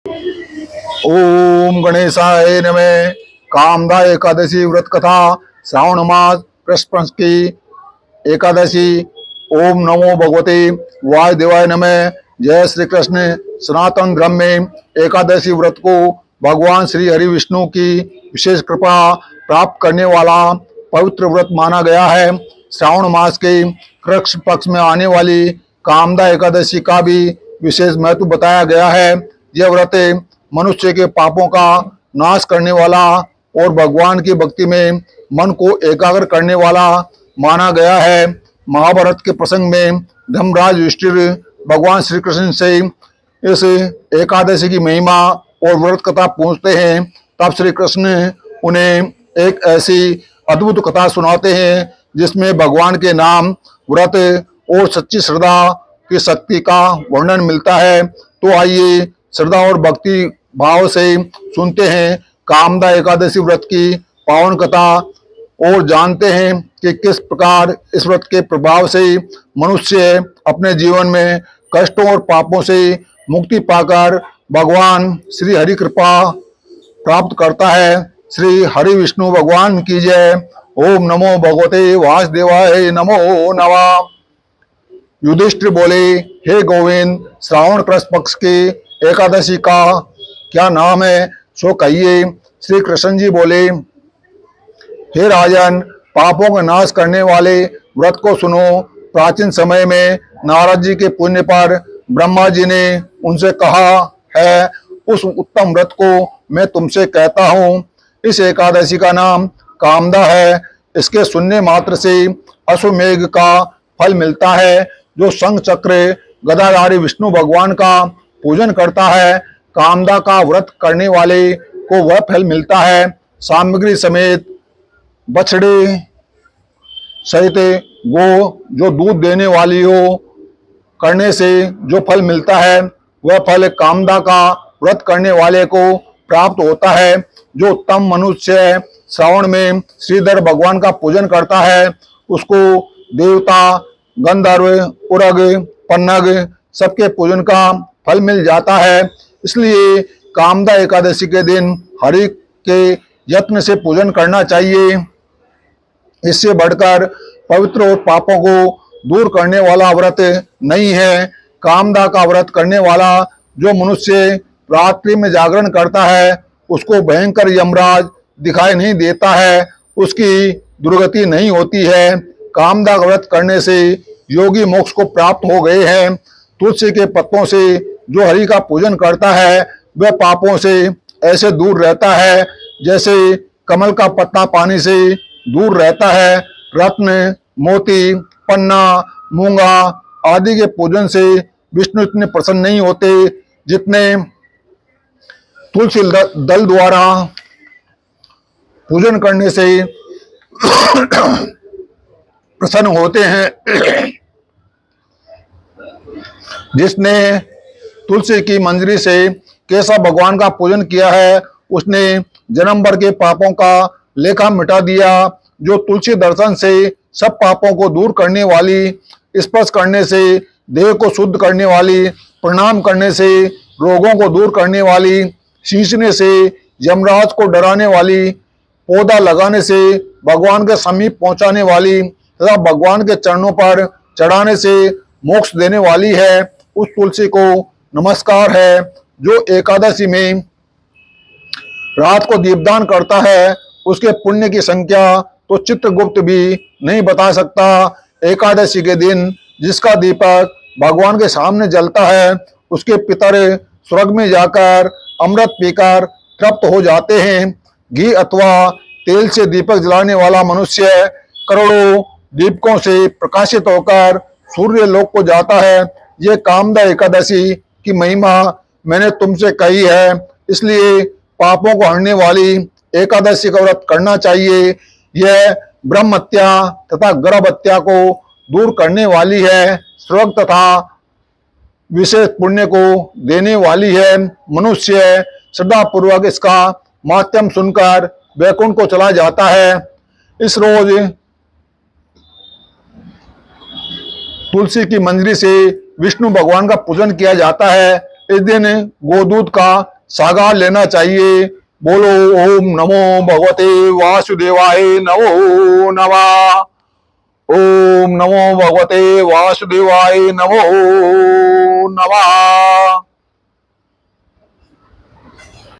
ओम गणेशाय नमः। कामदा एकादशी व्रत कथा श्रावण मास कृष्ण पक्ष की एकादशी। ओम नमो भगवते वायुदेवाय नमः। जय श्री कृष्ण। सनातन धर्म में एकादशी व्रत को भगवान श्री हरि विष्णु की विशेष कृपा प्राप्त करने वाला पवित्र व्रत माना गया है। श्रावण मास के कृष्ण पक्ष में आने वाली कामदा एकादशी का भी विशेष महत्व बताया गया है। यह व्रत मनुष्य के पापों का नाश करने वाला और भगवान की भक्ति में मन को एकाग्र करने वाला माना गया है। महाभारत के प्रसंग में धर्मराज युधिष्ठिर भगवान श्री कृष्ण से इस एकादशी की महिमा और व्रत कथा पूछते हैं। तब श्री कृष्ण उन्हें एक ऐसी अद्भुत कथा सुनाते हैं जिसमें भगवान के नाम, व्रत और सच्ची श्रद्धा की शक्ति का वर्णन मिलता है। तो आइए श्रद्धा और भक्ति भाव से सुनते हैं कामदा एकादशी व्रत की पावन कथा और जानते हैं कि किस प्रकार इस व्रत के प्रभाव से मनुष्य अपने जीवन में कष्टों और पापों से मुक्ति पाकर भगवान श्री हरि कृपा प्राप्त करता है। श्री हरि विष्णु भगवान की जय। ओम नमो भगवते वासुदेवाय नमो नमः। युधिष्ठिर बोले, हे गोविंद, श्रावण कृष्ण पक्ष की एकादशी का क्या नाम है, सो कहिए। श्री कृष्ण जी बोले, हे राजन, पापों का नाश करने वाले व्रत को सुनो। प्राचीन समय में नारद जी के पुण्य पर ब्रह्मा जी ने उनसे कहा है, उस उत्तम व्रत को मैं तुमसे कहता हूँ। इस एकादशी का नाम कामदा है। इसके सुनने मात्र से अश्वमेघ का फल मिलता है। जो शंख चक्र गदाधारी विष्णु भगवान का पूजन करता है, कामदा का व्रत करने वाले को वह फल मिलता है। सामग्री समेत बछड़े सहित गो जो दूध देने वाली हो करने से जो फल मिलता है, वह फल कामदा का व्रत करने वाले को प्राप्त होता है। जो उत्तम मनुष्य श्रावण में श्रीधर भगवान का पूजन करता है, उसको देवता, गंधर्व, उरग, पन्नग सबके पूजन का फल मिल जाता है। इसलिए कामदा एकादशी के दिन हरि के यत्न से पूजन करना चाहिए। इससे बढ़कर पवित्र और पापों को दूर करने वाला व्रत नहीं है। कामदा का व्रत करने वाला जो मनुष्य रात्रि में जागरण करता है, उसको भयंकर यमराज दिखाई नहीं देता है, उसकी दुर्गति नहीं होती है। कामदा का व्रत करने से योगी मोक्ष को प्राप्त हो गए हैं। तुलसी के पत्तों से जो हरि का पूजन करता है, वह पापों से ऐसे दूर रहता है जैसे कमल का पत्ता पानी से दूर रहता है। रत्न, मोती, पन्ना, मूंगा आदि के पूजन से विष्णु इतने प्रसन्न नहीं होते जितने तुलसी दल द्वारा पूजन करने से प्रसन्न होते हैं। जिसने तुलसी की मंजरी से केशव भगवान का पूजन किया है, उसने जन्म भर के पापों का लेखा मिटा दिया। जो तुलसी दर्शन से सब पापों को दूर करने वाली, स्पर्श करने से देह को शुद्ध करने वाली, प्रणाम करने से रोगों को दूर करने वाली, सींचने से यमराज को डराने वाली, पौधा लगाने से भगवान के समीप पहुंचाने वाली तथा भगवान के चरणों पर चढ़ाने से मोक्ष देने वाली है, उस तुलसी को नमस्कार है। जो एकादशी में रात को दीपदान करता है, उसके पुण्य की संख्या तो चित्रगुप्त भी नहीं बता सकता। एकादशी के दिन जिसका दीपक भगवान के सामने जलता है, उसके पितर स्वर्ग में जाकर अमृत पीकर तृप्त हो जाते हैं। घी अथवा तेल से दीपक जलाने वाला मनुष्य करोड़ों दीपकों से प्रकाशित होकर सूर्य लोक को जाता है। ये कामदा एकादशी की महिमा मैंने तुमसे कही है, इसलिए पापों को हरने वाली एकादशी का व्रत करना चाहिए। यह ब्रह्म हत्या तथा गर्भ हत्या को दूर करने वाली है, स्वर्ग तथा विशेष पुण्य को देने वाली है। मनुष्य श्रद्धा पूर्वक इसका माध्यम सुनकर वैकुंठ को चला जाता है। इस रोज तुलसी की मंजरी से विष्णु भगवान का पूजन किया जाता है। इस दिन गोदूध का सागार लेना चाहिए। बोलो ओम नमो भगवते वासुदेवाय नमो नमः। ओम नमो भगवते वासुदेवाय नमो नमः।